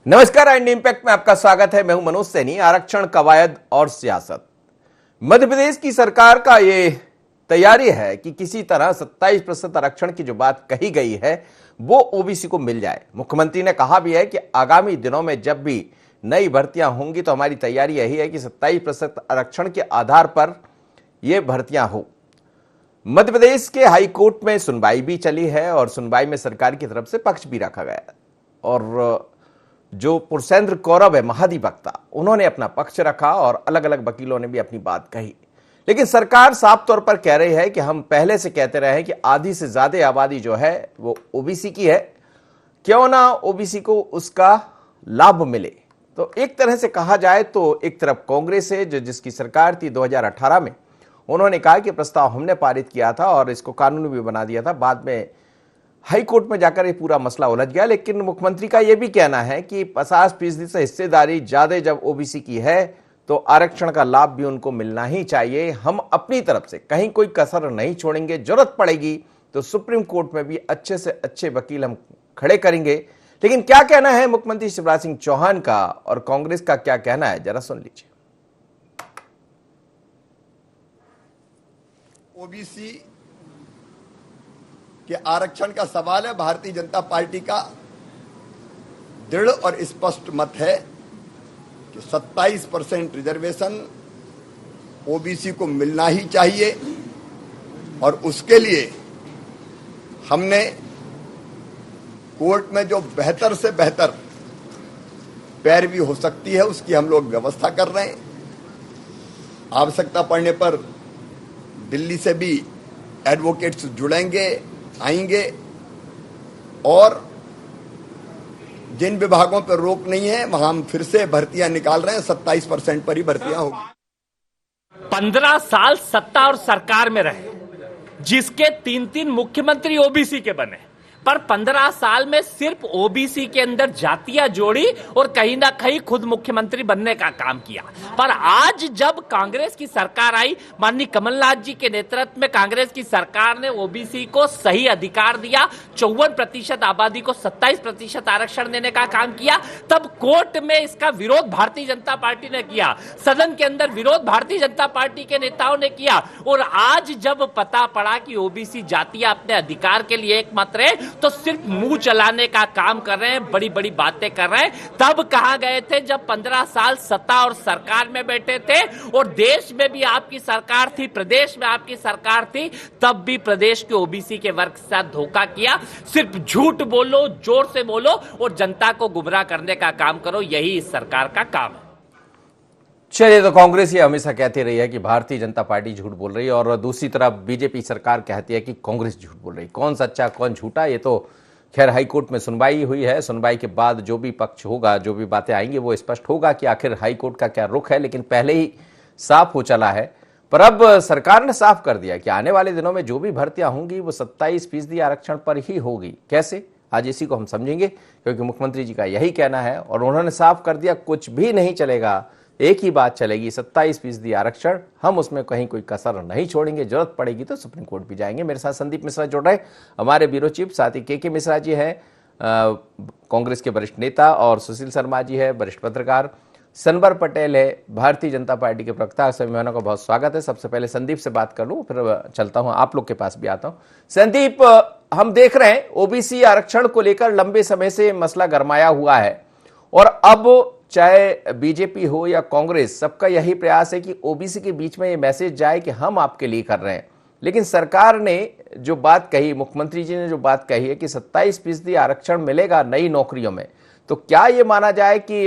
नमस्कार, India impact में आपका स्वागत है। मैं हूं मनोज सैनी। आरक्षण, कवायद और सियासत। मध्य प्रदेश की सरकार का ये तैयारी है कि किसी तरह 27% आरक्षण की जो बात कही गई है वो ओबीसी को मिल जाए। मुख्यमंत्री ने कहा भी है कि आगामी दिनों में जब भी नई भर्तियां होंगी तो हमारी तैयारी यही है कि 27% आरक्षण के आधार पर ये भर्तियां हो। मध्य प्रदेश के हाईकोर्ट में सुनवाई भी चली है और सुनवाई में सरकार की तरफ से पक्ष भी रखा गया और जो पुरुषेंद्र कौरव है, महाधिवक्ता, उन्होंने अपना पक्ष रखा और अलग अलग वकीलों ने भी अपनी बात कही। लेकिन सरकार साफ तौर पर कह रही है कि हम पहले से कहते रहे हैं कि आधी से ज्यादा आबादी जो है वो ओबीसी की है, क्यों ना ओबीसी को उसका लाभ मिले। तो एक तरह से कहा जाए तो एक तरफ कांग्रेस है जो जिसकी सरकार थी 2018 में, उन्होंने कहा कि प्रस्ताव हमने पारित किया था और इसको कानूनी भी बना दिया था। बाद में हाई कोर्ट में जाकर ये पूरा मसला उलझ गया। लेकिन मुख्यमंत्री का यह भी कहना है कि 50% से हिस्सेदारी ज्यादा जब ओबीसी की है तो आरक्षण का लाभ भी उनको मिलना ही चाहिए। हम अपनी तरफ से कहीं कोई कसर नहीं छोड़ेंगे, जरूरत पड़ेगी तो सुप्रीम कोर्ट में भी अच्छे से अच्छे वकील हम खड़े करेंगे। लेकिन क्या कहना है मुख्यमंत्री शिवराज सिंह चौहान का और कांग्रेस का क्या कहना है, जरा सुन लीजिए। ओबीसी कि आरक्षण का सवाल है, भारतीय जनता पार्टी का दृढ़ और स्पष्ट मत है कि 27% रिजर्वेशन ओबीसी को मिलना ही चाहिए और उसके लिए हमने कोर्ट में जो बेहतर से बेहतर पैरवी हो सकती है उसकी हम लोग व्यवस्था कर रहे हैं। आवश्यकता पड़ने पर दिल्ली से भी एडवोकेट्स जुड़ेंगे, आएंगे और जिन विभागों पर रोक नहीं है वहां हम फिर से भर्तियां निकाल रहे हैं। 27% पर ही भर्तियां होगी। 15 साल सत्ता और सरकार में रहे, जिसके 3 मुख्यमंत्री ओबीसी के बने, पर 15 साल में सिर्फ ओबीसी के अंदर जातियां जोड़ी और कहीं ना कहीं खुद मुख्यमंत्री बनने का काम किया। पर आज जब कांग्रेस की सरकार आई, माननीय कमलनाथ जी के नेतृत्व में कांग्रेस की सरकार ने ओबीसी को सही अधिकार दिया, 54% आबादी को 27% आरक्षण देने का काम किया, तब कोर्ट में इसका विरोध भारतीय जनता पार्टी ने किया, सदन के अंदर विरोध भारतीय जनता पार्टी के नेताओं ने किया। और आज जब पता पड़ा कि ओबीसी जातियां अपने अधिकार के लिए एकमात्र है तो सिर्फ मुंह चलाने का काम कर रहे हैं, बड़ी बड़ी बातें कर रहे हैं। तब कहां गए थे जब 15 साल सत्ता और सरकार में बैठे थे और देश में भी आपकी सरकार थी, प्रदेश में आपकी सरकार थी, तब भी प्रदेश के ओबीसी के वर्ग के साथ धोखा किया। सिर्फ झूठ बोलो, जोर से बोलो और जनता को गुमराह करने का काम करो, यही इस सरकार का काम है। चलिए, तो कांग्रेस ये हमेशा कहती रही है कि भारतीय जनता पार्टी झूठ बोल रही है और दूसरी तरफ बीजेपी सरकार कहती है कि कांग्रेस झूठ बोल रही है। कौन सच्चा कौन झूठा, ये तो खैर हाईकोर्ट में सुनवाई हुई है। सुनवाई के बाद जो भी पक्ष होगा, जो भी बातें आएंगी, वो स्पष्ट होगा कि आखिर हाईकोर्ट का क्या रुख है। लेकिन पहले ही साफ हो चला है। पर अब सरकार ने साफ कर दिया कि आने वाले दिनों में जो भी भर्तियां होंगी वो 27% आरक्षण पर ही होगी। कैसे, आज इसी को हम समझेंगे, क्योंकि मुख्यमंत्री जी का यही कहना है और उन्होंने साफ कर दिया कुछ भी नहीं चलेगा, एक ही बात चलेगी, 27% आरक्षण, हम उसमें कहीं कोई कसर नहीं छोड़ेंगे, जरूरत पड़ेगी तो सुप्रीम कोर्ट भी जाएंगे। मेरे साथ संदीप मिश्रा जुड़ रहे, हमारे ब्यूरो चीफ, साथ ही के मिश्रा जी हैं, कांग्रेस के वरिष्ठ नेता, और सुशील शर्मा जी है, वरिष्ठ पत्रकार, सनवर पटेल है, भारतीय जनता पार्टी के प्रवक्ता। सभी मेहमानों का बहुत स्वागत है। सबसे पहले संदीप से बात कर लूं, फिर चलता हूं आप लोग के पास भी आता हूं। संदीप, हम देख रहे हैं ओबीसी आरक्षण को लेकर लंबे समय से मसला गरमाया हुआ है और अब चाहे बीजेपी हो या कांग्रेस, सबका यही प्रयास है कि ओबीसी के बीच में ये मैसेज जाए कि हम आपके लिए कर रहे हैं। लेकिन सरकार ने जो बात कही, मुख्यमंत्री जी ने जो बात कही है कि 27% आरक्षण मिलेगा नई नौकरियों में, तो क्या ये माना जाए कि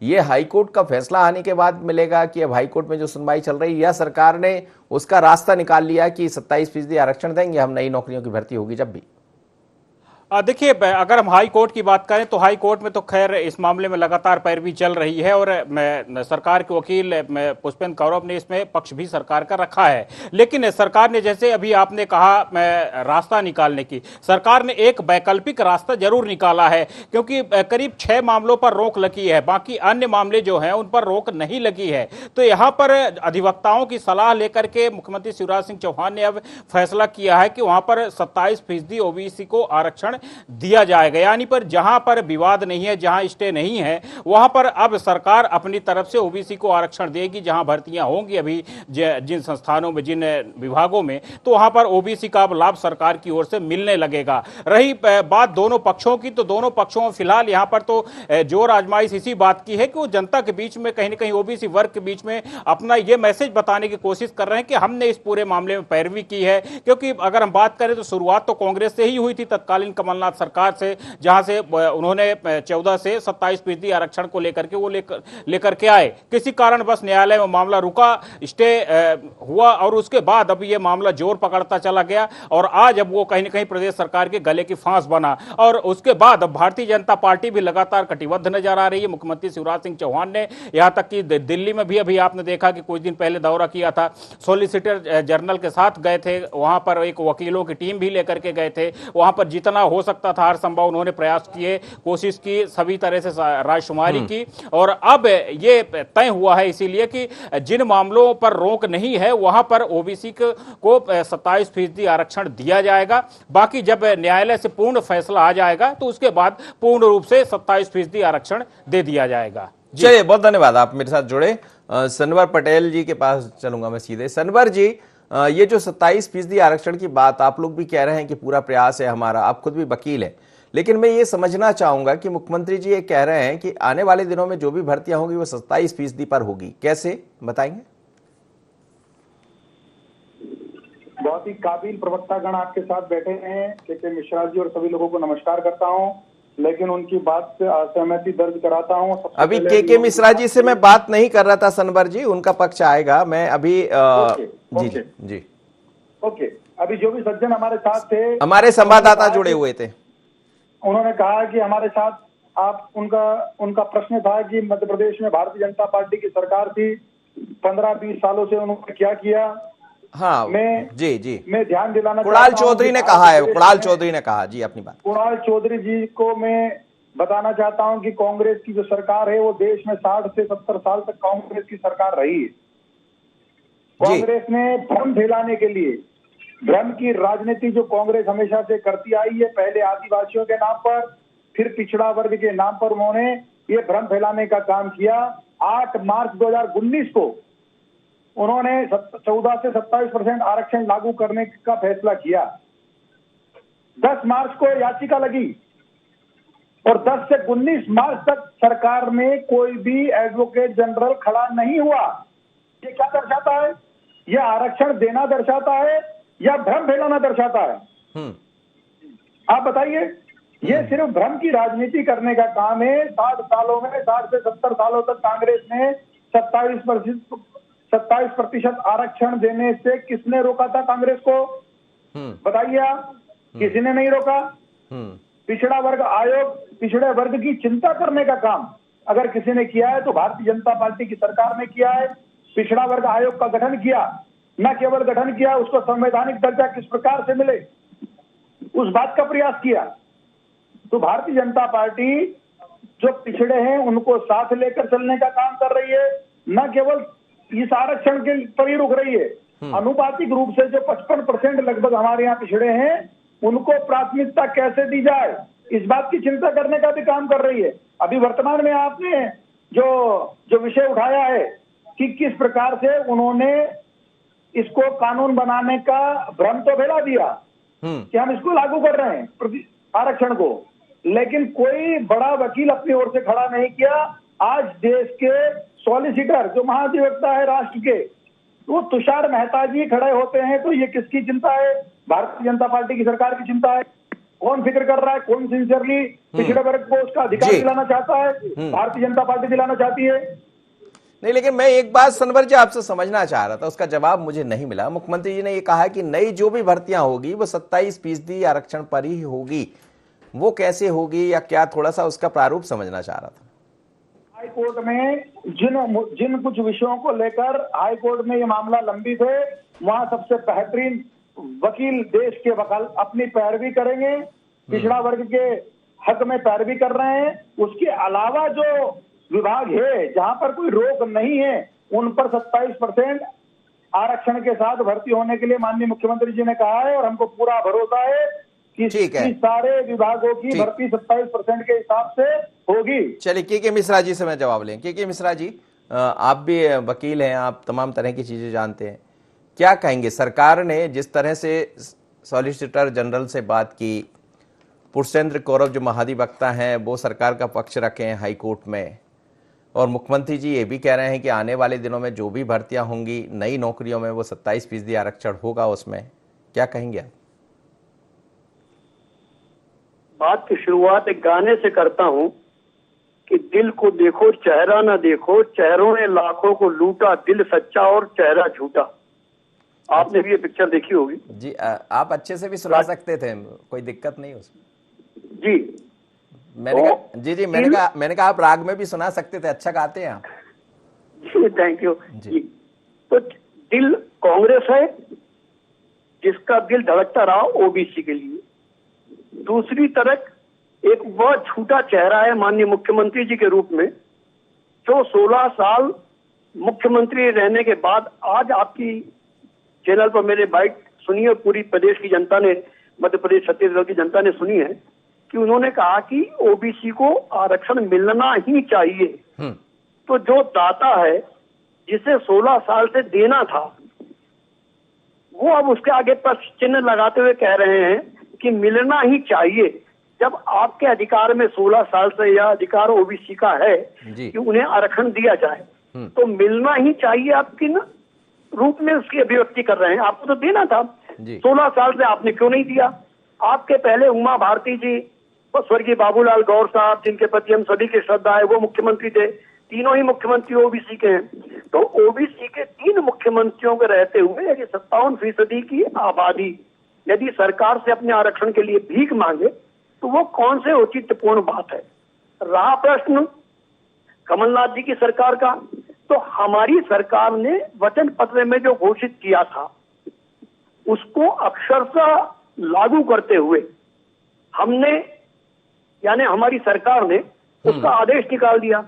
ये हाईकोर्ट का फैसला आने के बाद मिलेगा कि अब हाईकोर्ट में जो सुनवाई चल रही है, या सरकार ने उसका रास्ता निकाल लिया कि 27% आरक्षण देंगे हम, नई नौकरियों की भर्ती होगी जब भी? देखिए, अगर हम हाई कोर्ट की बात करें तो हाई कोर्ट में तो खैर इस मामले में लगातार पैरवी चल रही है और सरकार के वकील पुष्पेंद्र कौरव ने इसमें पक्ष भी सरकार का रखा है। लेकिन सरकार ने, जैसे अभी आपने कहा, रास्ता निकालने की, सरकार ने एक वैकल्पिक रास्ता जरूर निकाला है, क्योंकि करीब 6 मामलों पर रोक लगी है, बाकी अन्य मामले जो हैं उन पर रोक नहीं लगी है। तो यहाँ पर अधिवक्ताओं की सलाह लेकर के मुख्यमंत्री शिवराज सिंह चौहान ने अब फैसला किया है कि वहां पर 27% ओबीसी को आरक्षण दिया जाएगा। यानी पर जहां पर विवाद नहीं है, जहां स्टे नहीं है, वहां पर अब सरकार अपनी तरफ से ओबीसी को आरक्षण देगी। जहां भर्तियां होंगी अभी जिन संस्थानों में, जिन विभागों में, तो वहां पर ओबीसी का लाभ सरकार की ओर से मिलने लगेगा। रही बात दोनों पक्षों की, तो दोनों पक्षों में फिलहाल यहां पर तो जोर आजमाइश इसी बात की है कि वो जनता के बीच में कहीं ना कहीं ओबीसी वर्ग के बीच में अपना ये मैसेज बताने की कोशिश कर रहे हैं कि हमने इस पूरे मामले में पैरवी की है। क्योंकि अगर हम बात करें तो शुरुआत तो कांग्रेस से ही हुई थी, तत्कालीन कमलनाथ सरकार से, जहां से उन्होंने 14 से 27% आरक्षण को लेकर के वो लेकर के आए। किसी कारण बस न्यायालय में मामला रुका, स्टे हुआ, और उसके बाद अब ये मामला जोर पकड़ता चला गया और आज अब वो कहीं ना कहीं प्रदेश सरकार के गले की फांस बना। और उसके बाद अब भारतीय जनता पार्टी भी लगातार कटिबद्ध नजर आ रही है। मुख्यमंत्री शिवराज सिंह चौहान ने यहां तक कि दिल्ली में भी अभी आपने देखा कि कुछ दिन पहले दौरा किया था, सॉलिसिटर जनरल के साथ गए थे, वहां पर एक वकीलों की टीम भी लेकर के गए थे। वहां पर जितना हो सकता था हर संभव उन्होंने प्रयास किए, कोशिश की, सभी तरह से राजकुमारी की। और अब ये तय हुआ है इसीलिए कि जिन मामलों पर रोक नहीं है वहां पर ओबीसी को 27% आरक्षण दिया जाएगा। बाकी जब न्यायालय से पूर्ण फैसला आ जाएगा तो उसके बाद पूर्ण रूप से 27% आरक्षण दे दिया जाएगा। चलिए, बहुत धन्यवाद, आप मेरे साथ जुड़े। सनवर पटेल जी के पास चलूंगा मैं सीधे। सनवर जी, ये जो 27% आरक्षण की बात आप लोग भी कह रहे हैं कि पूरा प्रयास है हमारा, आप खुद भी वकील है, लेकिन मैं ये समझना चाहूंगा कि मुख्यमंत्री जी ये कह रहे हैं कि आने वाले दिनों में जो भी भर्तियां होंगी वो 27% पर होगी, कैसे बताएंगे? बहुत ही काबिल प्रवक्तागण आपके साथ बैठे हैं, के मिश्रा जी, और सभी लोगों को नमस्कार करता हूं, लेकिन उनकी बात से असहमति दर्ज कराता हूं। अभी के मिश्रा जी से मैं बात नहीं कर रहा था सनवर जी, उनका पक्ष आएगा। मैं अभी जी ओके, अभी जो भी सज्जन हमारे साथ थे, हमारे संवाददाता जुड़े हुए थे, उन्होंने कहा कि हमारे साथ आप उनका प्रश्न था कि मध्य प्रदेश में भारतीय जनता पार्टी की सरकार थी, 15-20 सालों से उन्होंने क्या किया। हाँ, मैं ध्यान दिलाना, कुणाल चौधरी ने कहा है, कुणाल चौधरी ने कहा जी अपनी बात। कुणाल चौधरी जी को मैं बताना चाहता हूं कि कांग्रेस की जो सरकार है वो देश में 60 से 70 साल तक कांग्रेस की सरकार रही है। कांग्रेस ने भ्रम फैलाने के लिए, भ्रम की राजनीति जो कांग्रेस हमेशा से करती आई है, पहले आदिवासियों के नाम पर, फिर पिछड़ा वर्ग के नाम पर उन्होंने ये भ्रम फैलाने का काम किया। 8 मार्च 2019 को उन्होंने 14 से 27% आरक्षण लागू करने का फैसला किया। 10 मार्च को याचिका लगी और 10 से 19 मार्च तक सरकार में कोई भी एडवोकेट जनरल खड़ा नहीं हुआ। ये क्या दर्शाता है? ये आरक्षण देना दर्शाता है या भ्रम फैलाना दर्शाता है? आप बताइए। ये सिर्फ भ्रम की राजनीति करने का काम है। 60 सालों में, 60 से 70 सालों तक कांग्रेस ने 27% आरक्षण देने से किसने रोका था कांग्रेस को? बताइए आप। किसी ने नहीं रोका। पिछड़ा वर्ग आयोग, पिछड़े वर्ग की चिंता करने का काम अगर किसी ने किया है तो भारतीय जनता पार्टी की सरकार ने किया है। पिछड़ा वर्ग आयोग का गठन किया, न केवल गठन किया, उसको संवैधानिक दर्जा किस प्रकार से मिले उस बात का प्रयास किया। तो भारतीय जनता पार्टी जो पिछड़े हैं उनको साथ लेकर चलने का काम कर रही है, न केवल इस आरक्षण के पर ही रुक रही है। अनुपातिक रूप से जो 55% लगभग हमारे यहाँ पिछड़े हैं उनको प्राथमिकता कैसे दी जाए इस बात की चिंता करने का भी काम कर रही है। अभी वर्तमान में आपने जो विषय उठाया है कि किस प्रकार से उन्होंने इसको कानून बनाने का भ्रम तो फैला दिया कि हम इसको लागू कर रहे हैं आरक्षण को, लेकिन कोई बड़ा वकील अपनी ओर से खड़ा नहीं किया। आज देश के सॉलिसिटर जो महाधिवक्ता है राष्ट्र के, वो तुषार मेहता जी खड़े होते हैं, तो ये किसकी चिंता है? भारतीय जनता पार्टी की सरकार की चिंता है। कौन फिक्र कर रहा है? कौन सिंसियरली पिछड़े वर्ग को उसका अधिकार दिलाना चाहता है? भारतीय जनता पार्टी दिलाना चाहती है। नहीं, लेकिन मैं एक बात सनवर जी आपसे समझना चाह रहा था, उसका जवाब मुझे नहीं मिला। मुख्यमंत्री जी ने ये कहा कि नई जो भी भर्तियां होगी वो 27% आरक्षण पर ही होगी, वो कैसे होगी या क्या, थोड़ा सा उसका प्रारूप समझना चाह रहा था। हाई कोर्ट में जिन कुछ विषयों को लेकर हाई कोर्ट में ये मामला लंबित है, वहां सबसे बेहतरीन वकील देश के वकाल अपनी पैरवी करेंगे, पिछड़ा वर्ग के हक में पैरवी कर रहे हैं। उसके अलावा जो विभाग है जहां पर कोई रोक नहीं है उन पर 27% आरक्षण के साथ भर्ती होने के लिए माननीय मुख्यमंत्री जी ने कहा है और हमको पूरा भरोसा है ठीक है। सारे विभागों की ठीक। भर्ती 27% के हिसाब से होगी। चलिए के मिश्रा जी से मैं जवाब लें। के मिश्रा जी, आप भी वकील हैं, आप तमाम तरह की चीजें जानते हैं, क्या कहेंगे? सरकार ने जिस तरह से सॉलिसिटर जनरल से बात की, पुष्पेंद्र कौरव जो महाधिवक्ता हैं वो सरकार का पक्ष रखे हैं हाई कोर्ट में, और मुख्यमंत्री जी ये भी कह रहे हैं कि आने वाले दिनों में जो भी भर्तियां होंगी नई नौकरियों में वो 27% आरक्षण होगा उसमें, क्या कहेंगे आप? बात की शुरुआत एक गाने से करता हूं कि दिल को देखो चेहरा ना देखो, चेहरों ने लाखों को लूटा, दिल सच्चा और चेहरा झूठा। आपने भी ये पिक्चर देखी होगी जी। आप अच्छे से भी सुना सकते थे, कोई दिक्कत नहीं उसमें जी। मैंने कहा जी मैंने कहा आप राग में भी सुना सकते थे, अच्छा गाते हैं आप जी। थैंक यू जी। जी। तो दिल कांग्रेस है जिसका दिल धड़कता रहा ओबीसी के लिए, दूसरी तरफ एक वह झूठा चेहरा है माननीय मुख्यमंत्री जी के रूप में, जो 16 साल मुख्यमंत्री रहने के बाद आज आपकी चैनल पर मेरे बाइट सुनी है, पूरी प्रदेश की जनता ने, मध्य प्रदेश छत्तीसगढ़ की जनता ने सुनी है कि उन्होंने कहा कि ओबीसी को आरक्षण मिलना ही चाहिए। तो जो दाता है जिसे 16 साल से देना था, वो अब उसके आगे प्रश्न चिन्ह लगाते हुए कह रहे हैं कि मिलना ही चाहिए। जब आपके अधिकार में 16 साल से यह अधिकार ओबीसी का है कि उन्हें आरक्षण दिया जाए, तो मिलना ही चाहिए आप किन रूप में उसकी अभिव्यक्ति कर रहे हैं? आपको तो देना था 16 साल से, आपने क्यों नहीं दिया? आपके पहले उमा भारती जी, स्वर्गीय बाबूलाल गौर साहब, जिनके प्रति हम सभी की श्रद्धा है, वो मुख्यमंत्री थे। तीनों ही मुख्यमंत्री ओबीसी के हैं। तो ओबीसी के 3 मुख्यमंत्रियों के रहते हुए यदि 57% की आबादी यदि सरकार से अपने आरक्षण के लिए भीख मांगे तो वो कौन से औचित्यपूर्ण बात है? रहा प्रश्न कमलनाथ जी की सरकार का, तो हमारी सरकार ने वचन पत्र में जो घोषित किया था उसको अक्षरशः लागू करते हुए हमने, यानी हमारी सरकार ने उसका आदेश निकाल दिया।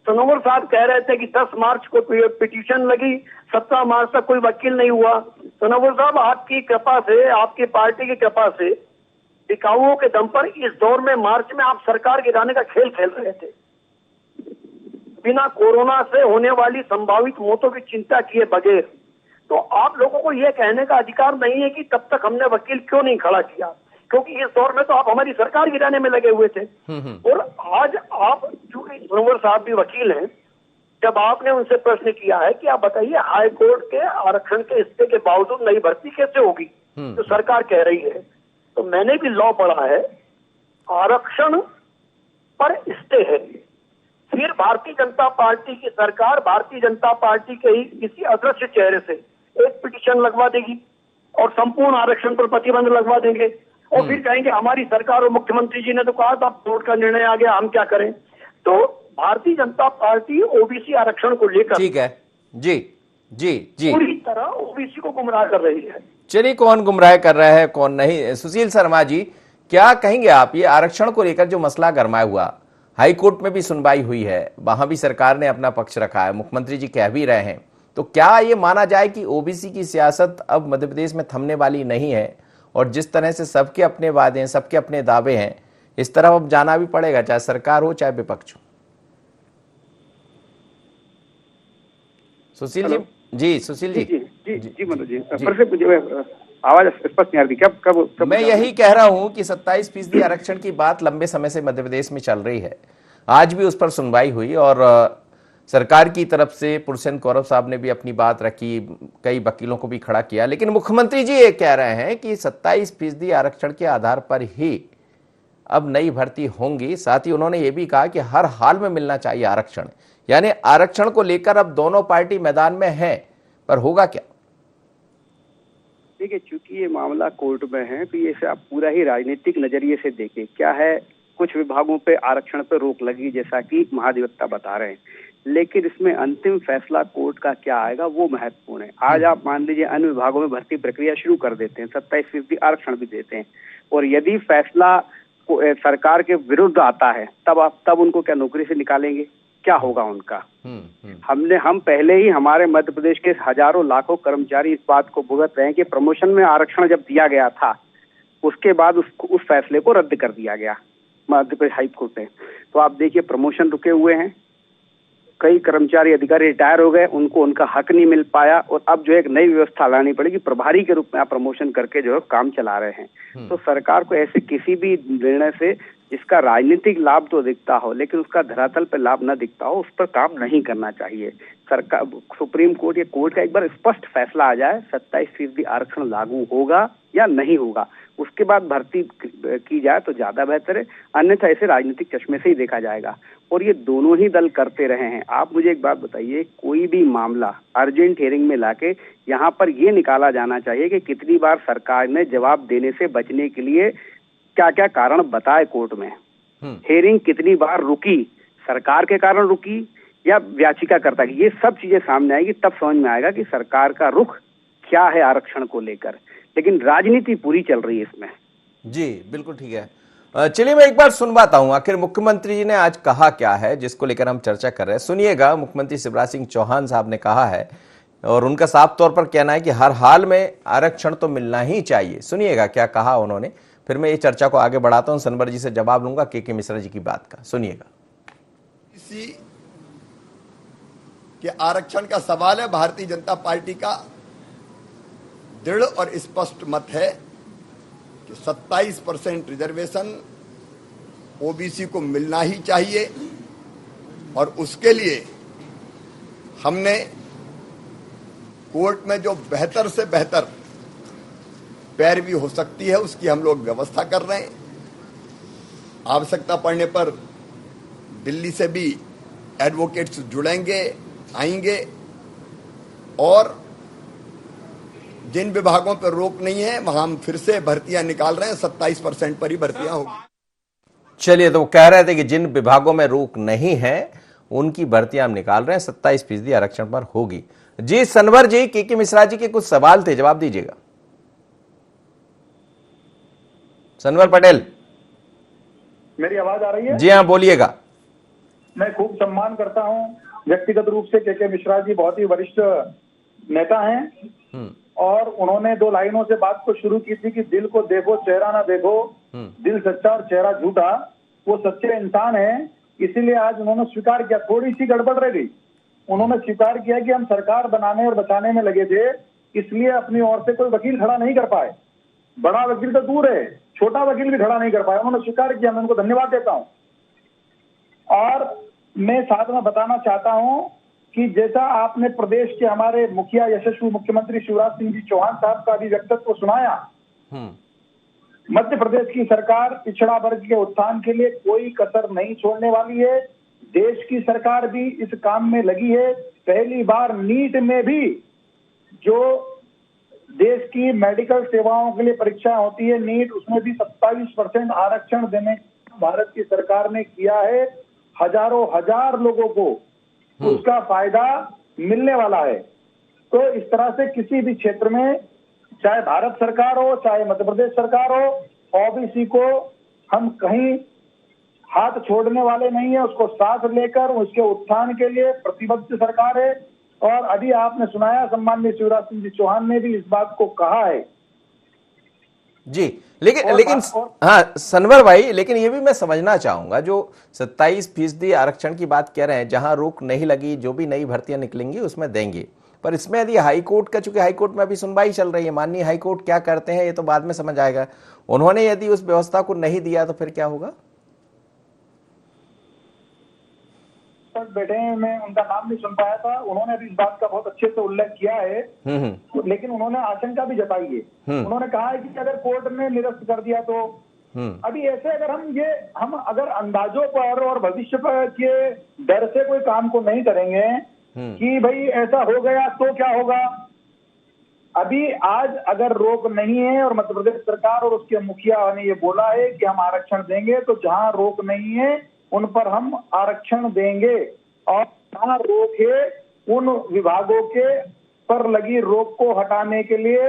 सनोवर साहब कह रहे थे कि 10 मार्च को पिटीशन लगी, 17 मार्च तक कोई वकील नहीं हुआ। सनोवर साहब, आपकी कृपा से, आपकी पार्टी की कृपा से, टिकाऊओं के दम पर इस दौर में मार्च में आप सरकार गिराने का खेल खेल रहे थे, बिना कोरोना से होने वाली संभावित मौतों की चिंता किए बगैर। तो आप लोगों को यह कहने का अधिकार नहीं है कि तब तक हमने वकील क्यों नहीं खड़ा किया, क्योंकि इस दौर में तो आप हमारी सरकार गिराने में लगे हुए थे। और आज आप, चूंकि सनोवर साहब भी वकील हैं, जब आपने उनसे प्रश्न किया है कि आप बताइए हाई कोर्ट के आरक्षण के स्टे के बावजूद नई भर्ती कैसे होगी तो सरकार कह रही है, तो मैंने भी लॉ पढ़ा है, आरक्षण पर स्टे है, फिर भारतीय जनता पार्टी की सरकार भारतीय जनता पार्टी के ही किसी अदृश्य चेहरे से एक पिटीशन लगवा देगी और संपूर्ण आरक्षण पर प्रतिबंध लगवा देंगे और फिर कहेंगे हमारी सरकार और मुख्यमंत्री जी ने तो कहा था, कोर्ट का निर्णय आ गया, हम क्या करें? तो भारतीय जनता पार्टी ओबीसी आरक्षण को लेकर, ठीक है जी जी जी, पूरी तरह ओबीसी को गुमराह कर रही है। चलिए, कौन गुमराह कर रहा है कौन नहीं, सुशील शर्मा जी क्या कहेंगे आप? ये आरक्षण को लेकर जो मसला गरमाया हुआ, हाई कोर्ट में भी सुनवाई हुई है, वहां भी सरकार ने अपना पक्ष रखा है, मुख्यमंत्री जी कह भी रहे हैं, तो क्या ये माना जाए कि ओबीसी की सियासत अब मध्य प्रदेश में थमने वाली नहीं है और जिस तरह से सबके अपने वादे हैं, सबके अपने दावे हैं, इस तरफ अब जाना भी पड़ेगा, चाहे सरकार हो चाहे विपक्ष हो? सुशील जी सुशील जी जी मनोज जी, फिर से मुझे आवाज स्पष्ट नहीं आ रही, कब मैं यही कह रहा हूं कि 27% आरक्षण की बात लंबे समय से मध्य प्रदेश में चल रही है, आज भी उस पर सुनवाई हुई और सरकार की तरफ से पुष्पेंद्र कौरव साहब ने भी अपनी बात रखी, कई वकीलों को भी खड़ा किया, लेकिन मुख्यमंत्री जी ये कह रहे हैं कि 27% आरक्षण के आधार पर ही अब नई भर्ती होंगी। साथ ही उन्होंने ये भी कहा कि हर हाल में मिलना चाहिए आरक्षण, यानी आरक्षण को लेकर अब दोनों पार्टी मैदान में हैं, पर होगा क्या? देखिए, चूंकि ये मामला कोर्ट में है तो ये आप पूरा ही राजनीतिक नजरिए से देखें। क्या है, कुछ विभागों पे आरक्षण पे रोक लगी जैसा कि महाधिवक्ता बता रहे हैं, लेकिन इसमें अंतिम फैसला कोर्ट का क्या आएगा वो महत्वपूर्ण है। आज आप मान लीजिए अन्य विभागों में भर्ती प्रक्रिया शुरू कर देते हैं, 27% आरक्षण भी देते हैं, और यदि फैसला सरकार के विरुद्ध आता है तब उनको क्या नौकरी से निकालेंगे? क्या होगा उनका? हम पहले ही हमारे मध्य प्रदेश के हजारों लाखों कर्मचारी इस बात को भुगत रहे हैं कि प्रमोशन में आरक्षण जब दिया गया था उसके बाद उस फैसले को रद्द कर दिया गया मध्य प्रदेश हाई कोर्ट ने। तो आप देखिए प्रमोशन रुके हुए हैं, कई कर्मचारी अधिकारी रिटायर हो गए, उनको उनका हक नहीं मिल पाया, और अब जो एक नई व्यवस्था लानी पड़ेगी, प्रभारी के रूप में आप प्रमोशन करके जो है काम चला रहे हैं। तो सरकार को ऐसे किसी भी निर्णय से जिसका राजनीतिक लाभ तो दिखता हो लेकिन उसका धरातल पर लाभ न दिखता हो, उस पर काम नहीं करना चाहिए। सरकार, सुप्रीम कोर्ट या कोर्ट का एक बार स्पष्ट फैसला आ जाए 27% आरक्षण लागू होगा या नहीं होगा, उसके बाद भर्ती की जाए तो ज्यादा बेहतर है, अन्यथा इसे राजनीतिक चश्मे से ही देखा जाएगा। और ये दोनों ही दल करते रहे हैं। आप मुझे एक बात बताइए, कोई भी मामला अर्जेंट हियरिंग में लाके यहाँ पर ये निकाला जाना चाहिए कि कितनी बार सरकार ने जवाब देने से बचने के लिए क्या क्या कारण बताए कोर्ट में, हियरिंग कितनी बार रुकी, सरकार के कारण रुकी या याचिकाकर्ता की, ये सब चीजें सामने आएगी, तब समझ में आएगा कि सरकार का रुख क्या है आरक्षण को लेकर। लेकिन राजनीति पूरी चल रही है इसमें। जी बिल्कुल ठीक है। चलिए मैं एक बार सुनवाता हूं आखिर मुख्यमंत्री जी ने आज कहा क्या है, जिसको लेकर हम चर्चा कर रहे हैं। सुनिएगा, मुख्यमंत्री शिवराज सिंह चौहान साहब ने कहा है और उनका साफ तौर पर कहना है कि हर हाल में आरक्षण तो मिलना ही चाहिए। सुनिएगा क्या कहा उन्होंने, फिर मैं ये चर्चा को आगे बढ़ाता हूं। सनवर जी से जवाब लूंगा के मिश्रा जी की बात का। सुनिएगा। इसी के आरक्षण का सवाल है, भारतीय जनता पार्टी का दृढ़ और स्पष्ट मत है कि 27% रिजर्वेशन ओबीसी को मिलना ही चाहिए, और उसके लिए हमने कोर्ट में जो बेहतर से बेहतर पैरवी हो सकती है उसकी हम लोग व्यवस्था कर रहे हैं। आवश्यकता पड़ने पर दिल्ली से भी एडवोकेट्स जुड़ेंगे, आएंगे, और जिन विभागों पर रोक नहीं है वहां हम फिर से भर्तियां निकाल रहे हैं, 27% पर ही भर्तियां होगी। चलिए, तो कह रहे थे कि जिन विभागों में रोक नहीं है उनकी भर्तियां हम निकाल रहे हैं, 27% आरक्षण पर होगी। जी सनवर जी, के मिश्रा जी के कुछ सवाल थे, जवाब दीजिएगा। सनवर पटेल, मेरी आवाज आ रही है? जी हाँ, बोलिएगा। मैं खूब सम्मान करता हूं व्यक्तिगत रूप से के मिश्रा जी बहुत ही वरिष्ठ नेता हैं, और उन्होंने 2 लाइनों से बात को शुरू की थी कि दिल को देखो चेहरा ना देखो, दिल सच्चा और चेहरा झूठा। वो सच्चे इंसान है, इसीलिए आज उन्होंने स्वीकार किया। थोड़ी सी गड़बड़ रह गई, उन्होंने स्वीकार किया कि हम सरकार बनाने और बचाने में लगे थे, इसलिए अपनी ओर से कोई वकील खड़ा नहीं कर पाए। बड़ा वकील तो दूर है, छोटा वकील भी खड़ा नहीं कर पाया, उन्होंने स्वीकार किया, मैं उनको धन्यवाद देता हूं। और मैं साथ में बताना चाहता हूं कि जैसा आपने प्रदेश के हमारे मुखिया यशस्वी मुख्यमंत्री शिवराज सिंह जी चौहान साहब का भी व्यक्तित्व सुनाया, मध्य प्रदेश की सरकार पिछड़ा वर्ग के उत्थान के लिए कोई कसर नहीं छोड़ने वाली है। देश की सरकार भी इस काम में लगी है। पहली बार नीट में भी, जो देश की मेडिकल सेवाओं के लिए परीक्षा होती है नीट, उसमें भी 27% आरक्षण देने भारत की सरकार ने किया है। हजारों हजार लोगों को उसका फायदा मिलने वाला है। तो इस तरह से किसी भी क्षेत्र में, चाहे भारत सरकार हो चाहे मध्य प्रदेश सरकार हो, ओबीसी को हम कहीं हाथ छोड़ने वाले नहीं है। उसको साथ लेकर उसके उत्थान के लिए प्रतिबद्ध सरकार है। और अभी आपने सुनाया, सम्माननीय शिवराज सिंह जी चौहान ने भी इस बात को कहा है। जी, लेकिन हाँ सनवर भाई, लेकिन ये भी मैं समझना चाहूंगा, जो 27% आरक्षण की बात कह रहे हैं, जहां रोक नहीं लगी, जो भी नई भर्तियां निकलेंगी उसमें देंगे, पर इसमें यदि हाईकोर्ट का, चूंकि हाईकोर्ट में अभी सुनवाई चल रही है, माननीय हाईकोर्ट क्या करते हैं ये तो बाद में समझ आएगा। उन्होंने यदि उस व्यवस्था को नहीं दिया तो फिर क्या होगा? बैठे हैं, मैं उनका नाम नहीं सुन पाया था, उन्होंने भी इस बात का बहुत अच्छे से उल्लेख किया है। लेकिन उन्होंने आशंका भी जताई है। उन्होंने कहा है कि अगर कोर्ट ने निरस्त कर दिया तो अभी ऐसे अगर हम अगर अंदाजों पर और भविष्य पर के डर से कोई काम को नहीं करेंगे कि भाई ऐसा हो गया तो क्या होगा। अभी आज अगर रोक नहीं है और मध्य प्रदेश सरकार और उसके मुखिया ने ये बोला है कि हम आरक्षण देंगे, तो जहां रोक नहीं है उन पर हम आरक्षण देंगे, और जहां रोक है उन विभागों के पर लगी रोक को हटाने के लिए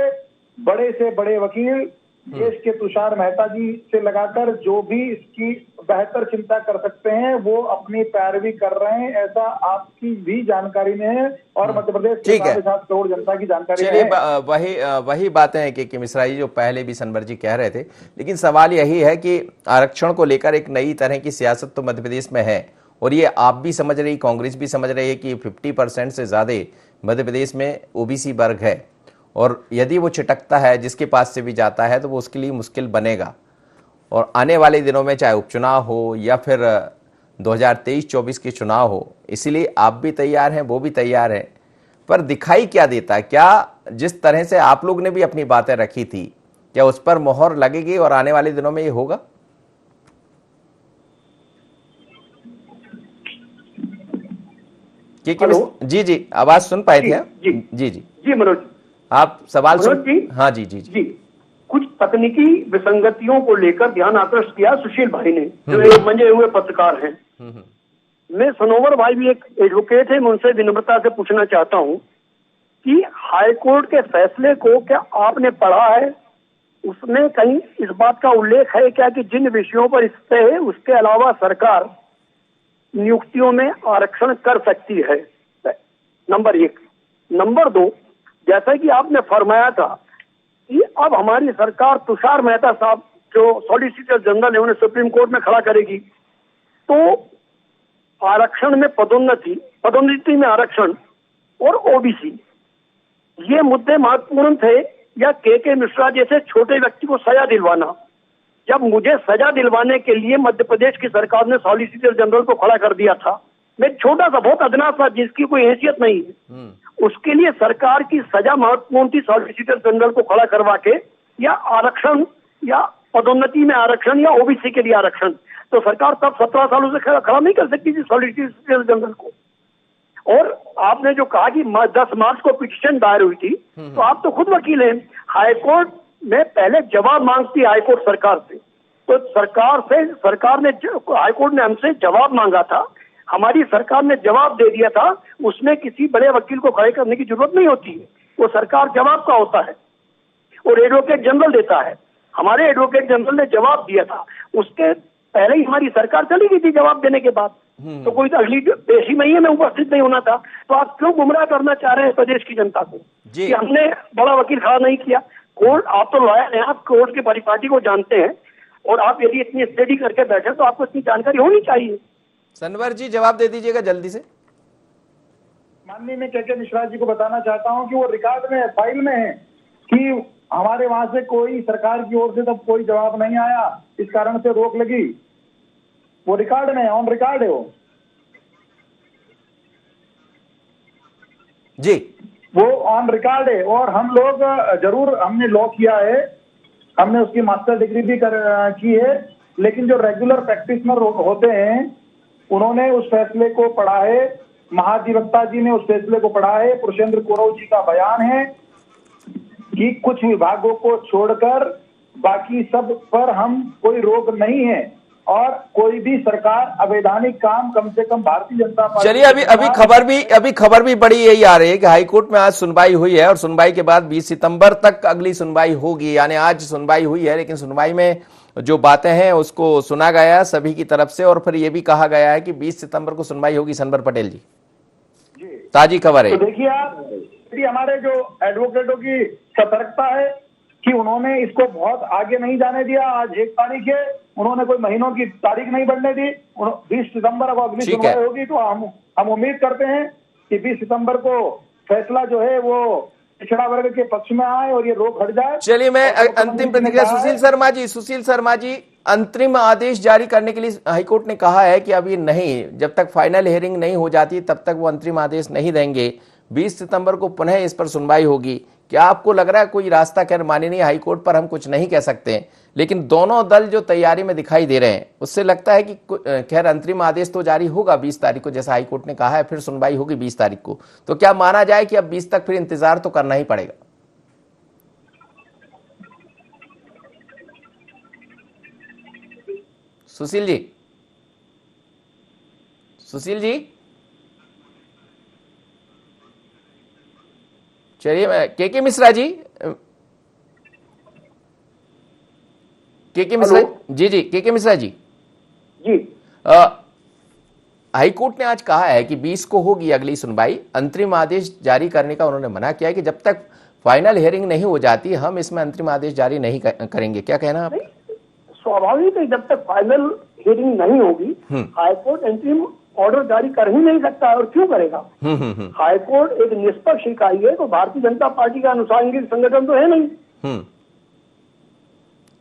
बड़े से बड़े वकील देश के तुषार मेहता जी से लगाकर जो भी इसकी बेहतर चिंता कर सकते हैं वो अपनी पैरवी कर रहे हैं, ऐसा आपकी भी जानकारी में है और मध्य प्रदेश के ठीक है। 7.5 करोड़ जनता की जानकारी में चलिए है। वही बातें हैं कि मिश्रा जी जो पहले भी सनवर जी कह रहे थे, लेकिन सवाल यही है कि आरक्षण को लेकर एक नई तरह की सियासत तो मध्य प्रदेश में है और ये आप भी समझ रही, कांग्रेस भी समझ रही है कि 50% से ज्यादा मध्य प्रदेश में ओबीसी वर्ग है और यदि वो छिटकता है, जिसके पास से भी जाता है, तो वो उसके लिए मुश्किल बनेगा। और आने वाले दिनों में चाहे उपचुनाव हो या फिर 2023-24 के चुनाव हो, इसीलिए आप भी तैयार हैं, वो भी तैयार हैं। पर दिखाई क्या देता है, क्या जिस तरह से आप लोग ने भी अपनी बातें रखी थी, क्या उस पर मोहर लगेगी और आने वाले दिनों में ये होगा? जी जी, आवाज सुन पाए थे आप? जी जी जी मनोज, आप सवाल मनोज सुन? जी, हाँ जी जी जी कुछ तकनीकी विसंगतियों को लेकर ध्यान आकृष्ट किया सुशील भाई ने, जो एक मंजे हुए पत्रकार हैं। मैं सनोवर भाई भी एक एडवोकेट है, मैं उनसे विनम्रता से पूछना चाहता हूं कि हाईकोर्ट के फैसले को क्या आपने पढ़ा है? उसमें कहीं इस बात का उल्लेख है क्या कि जिन विषयों पर स्टे है उसके अलावा सरकार नियुक्तियों में आरक्षण कर सकती है? नंबर 1। नंबर 2, जैसा कि आपने फरमाया था कि अब हमारी सरकार तुषार मेहता साहब जो सॉलिसिटर जनरल है उन्हें सुप्रीम कोर्ट में खड़ा करेगी, तो आरक्षण में पदोन्नति में आरक्षण और ओबीसी, ये मुद्दे महत्वपूर्ण थे या के मिश्रा जैसे छोटे व्यक्ति को सजा दिलवाना? जब मुझे सजा दिलवाने के लिए मध्य प्रदेश की सरकार ने सॉलिसिटर जनरल को खड़ा कर दिया था, मैं छोटा सा बहुत अदना सा जिसकी कोई हैसियत नहीं है, उसके लिए सरकार की सजा महत्वपूर्ण थी सॉलिसिटर जनरल को खड़ा करवा के, या आरक्षण या पदोन्नति में आरक्षण या ओबीसी के लिए आरक्षण? तो सरकार तब 17 सालों से खड़ा नहीं कर सकती थी सॉलिसिटर जनरल को। और आपने जो कहा कि 10 मार्च को पिटीशन दायर हुई थी, तो आप तो खुद वकील हैं, हाईकोर्ट में पहले जवाब मांगती हाईकोर्ट सरकार से, तो सरकार ने हाईकोर्ट ने हमसे जवाब मांगा था, हमारी सरकार ने जवाब दे दिया था, उसमें किसी बड़े वकील को खड़े करने की जरूरत नहीं होती है, वो सरकार जवाब का होता है और एडवोकेट जनरल देता है। हमारे एडवोकेट जनरल ने जवाब दिया था, उसके पहले ही हमारी सरकार चली गई थी जवाब देने के बाद, तो कोई अगली पेशी में ही मैं उपस्थित नहीं होना था। तो आप क्यों गुमराह करना चाह रहे हैं प्रदेश की जनता को कि हमने बड़ा वकील खड़ा नहीं किया? कोर्ट, आप तो लॉयर हैं, आप कोर्ट की परिपाटी को जानते हैं और आप यदि इतनी स्टडी करके बैठे तो आपको इतनी जानकारी होनी चाहिए। सनवर जी जवाब दे दीजिएगा जल्दी से। माननीय मैं के मिश्रा जी को बताना चाहता हूं कि वो रिकॉर्ड में, फाइल में है कि हमारे वहां से कोई सरकार की ओर से तब कोई जवाब नहीं आया, इस कारण से रोक लगी। वो रिकॉर्ड में, ऑन रिकॉर्ड है वो ऑन रिकॉर्ड है। और हम लोग जरूर हमने लॉ किया है, हमने उसकी मास्टर डिग्री भी की है, लेकिन जो रेगुलर प्रैक्टिशनर होते हैं उन्होंने उस फैसले को पढ़ा है, महाधिवक्ता जी ने उस फैसले को पढ़ा है, पुरुषेंद्र कौरव जी का बयान है कि कुछ विभागों को छोड़कर बाकी सब पर हम कोई रोक नहीं है और कोई भी सरकार अवैधानिक काम कम से कम भारतीय जनता पार्टी। चलिए अभी खबर भी बड़ी यही आ रही है कि हाईकोर्ट में आज सुनवाई हुई है और सुनवाई के बाद 20 सितंबर तक अगली सुनवाई होगी। यानी आज सुनवाई हुई है, लेकिन सुनवाई में जो बातें हैं उसको सुना गया सभी की तरफ से और फिर यह भी कहा गया है कि 20 सितंबर को सुनवाई होगी। सनवर पटेल जी, ताजी खबर है। तो देखिए आप, हमारे जो एडवोकेटों की सतर्कता है कि उन्होंने इसको बहुत आगे नहीं जाने दिया। आज 1 तारीख है, उन्होंने कोई महीनों की तारीख नहीं बढ़ने दी। 20 सितंबर को अगली सुनवाई होगी, तो हम उम्मीद करते हैं कि 20 सितंबर को फैसला जो है वो पिछड़ा वर्ग के पक्ष में आए और ये रोक हट जाए। चलिए मैं अंतिम प्रतिक्रिया सुशील शर्मा जी, अंतरिम आदेश जारी करने के लिए हाईकोर्ट ने कहा है कि अभी नहीं, जब तक फाइनल हियरिंग नहीं हो जाती तब तक वो अंतरिम आदेश नहीं देंगे। 20 सितंबर को पुनः इस पर सुनवाई होगी। क्या आपको लग रहा है कोई रास्ता? खैर माननीय हाईकोर्ट पर हम कुछ नहीं कह सकते हैं, लेकिन दोनों दल जो तैयारी में दिखाई दे रहे हैं उससे लगता है कि खैर अंतरिम आदेश तो जारी होगा 20 तारीख को, जैसा हाईकोर्ट ने कहा है, फिर सुनवाई होगी 20 तारीख को। तो क्या माना जाए कि अब 20 तक फिर इंतजार तो करना ही पड़ेगा? सुशील जी चलिए, के मिश्रा जी, के मिश्रा जी के मिश्रा जी जी हाई कोर्ट ने आज कहा है कि 20 को होगी अगली सुनवाई। अंतरिम आदेश जारी करने का उन्होंने मना किया है कि जब तक फाइनल हियरिंग नहीं हो जाती हम इसमें अंतरिम आदेश जारी नहीं करेंगे। क्या कहना आप? स्वाभाविक है, जब तक फाइनल हियरिंग नहीं होगी हाईकोर्ट अंतरिम ऑर्डर जारी कर ही नहीं सकता है, और क्यों करेगा? हाईकोर्ट एक निष्पक्ष इकाई है, तो भारतीय जनता पार्टी का अनुसांगिक संगठन तो है नहीं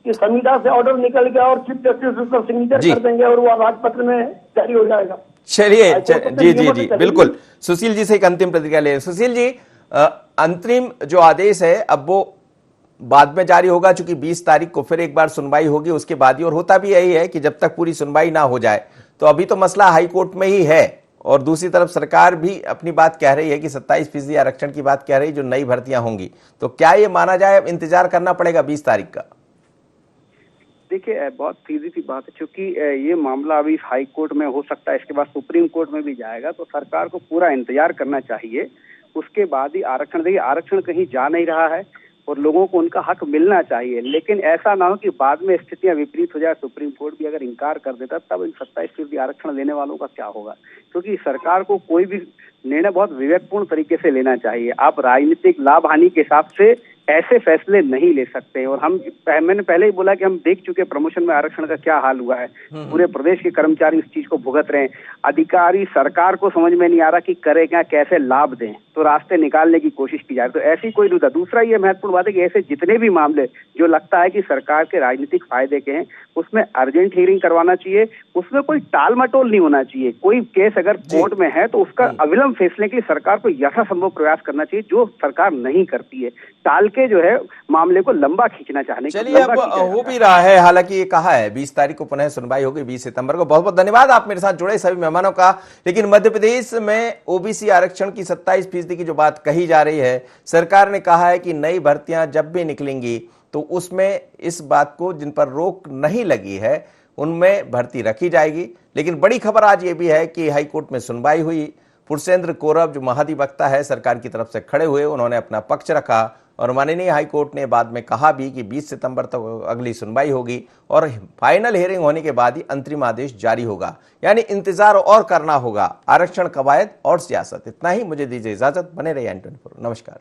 कि संविदा से ऑर्डर निकल गया और चीफ जस्टिस उस पर सिग्नेचर कर देंगे और वो आवाज पत्र में जारी हो जाएगा। चलिए जी बिल्कुल। सुशील जी से एक अंतिम प्रतिक्रिया ले। सुशील जी, अंतरिम जो आदेश है अब वो बाद में जारी होगा, चूंकि 20 तारीख को फिर एक बार सुनवाई होगी उसके बाद ही, और होता भी यही है कि जब तक पूरी सुनवाई ना हो जाए तो अभी तो मसला हाई कोर्ट में ही है, और दूसरी तरफ सरकार भी अपनी बात कह रही है कि 27% आरक्षण की बात कह रही है जो नई भर्तियां होंगी। तो क्या ये माना जाए इंतजार करना पड़ेगा 20 तारीख का? देखिए, बहुत सीधी सी बात है, क्योंकि ये मामला अभी हाई कोर्ट में हो सकता है, इसके बाद सुप्रीम कोर्ट में भी जाएगा, तो सरकार को पूरा इंतजार करना चाहिए। उसके बाद ही आरक्षण, देखिए आरक्षण कहीं जा नहीं रहा है और लोगों को उनका हक मिलना चाहिए, लेकिन ऐसा ना हो कि बाद में स्थितियां विपरीत हो जाए, सुप्रीम कोर्ट भी अगर इनकार कर देता तब इन 27% आरक्षण लेने वालों का क्या होगा। क्योंकि सरकार को कोई भी निर्णय बहुत विवेकपूर्ण तरीके से लेना चाहिए। आप राजनीतिक लाभ हानि के हिसाब से ऐसे फैसले नहीं ले सकते। और मैंने पहले ही बोला कि हम देख चुके प्रमोशन में आरक्षण का क्या हाल हुआ है। पूरे प्रदेश के कर्मचारी इस चीज को भुगत रहे हैं। अधिकारी, सरकार को समझ में नहीं आ रहा कि करे क्या, कैसे लाभ दें, तो रास्ते निकालने की कोशिश की जाए। तो ऐसी कोई दुविधा। दूसरा ये महत्वपूर्ण बात है कि ऐसे जितने भी मामले जो लगता है कि सरकार के राजनीतिक फायदे के हैं, उसमें अर्जेंट हियरिंग करवाना चाहिए। उसमें कोई टाल मटोल नहीं होना चाहिए। कोई केस अगर कोर्ट में है तो उसका अविलंब फैसले के लिए सरकार को यथासंभव प्रयास करना चाहिए, जो सरकार नहीं करती है। टाल के जो है मामले को लंबा खींचना चाहने। चलिए, अब हो भी रहा है, हालांकि ये कहा है 20 तारीख को पुनः सुनवाई होगी 20 सितंबर को। बहुत बहुत धन्यवाद आप मेरे साथ जुड़े सभी मेहमानों का। लेकिन मध्य प्रदेश में ओबीसी आरक्षण की 27% की जो बात कही जा रही है, सरकार ने कहा है कि नई भर्तियां जब भी निकलेंगी तो उसमें इस बात को, जिन पर रोक नहीं लगी है उनमें भर्ती रखी जाएगी। लेकिन बड़ी खबर आज ये भी है कि हाईकोर्ट में सुनवाई हुई। पुरुषेंद्र कौरव जो महाधिवक्ता है सरकार की तरफ से खड़े हुए, उन्होंने अपना पक्ष रखा और माननीय हाईकोर्ट ने बाद में कहा भी कि 20 सितंबर तक अगली सुनवाई होगी और फाइनल हियरिंग होने के बाद ही अंतरिम आदेश जारी होगा। यानी इंतजार और करना होगा। आरक्षण, कवायद और सियासत, इतना ही। मुझे दीजिए इजाजत। बने रहिए N24। नमस्कार।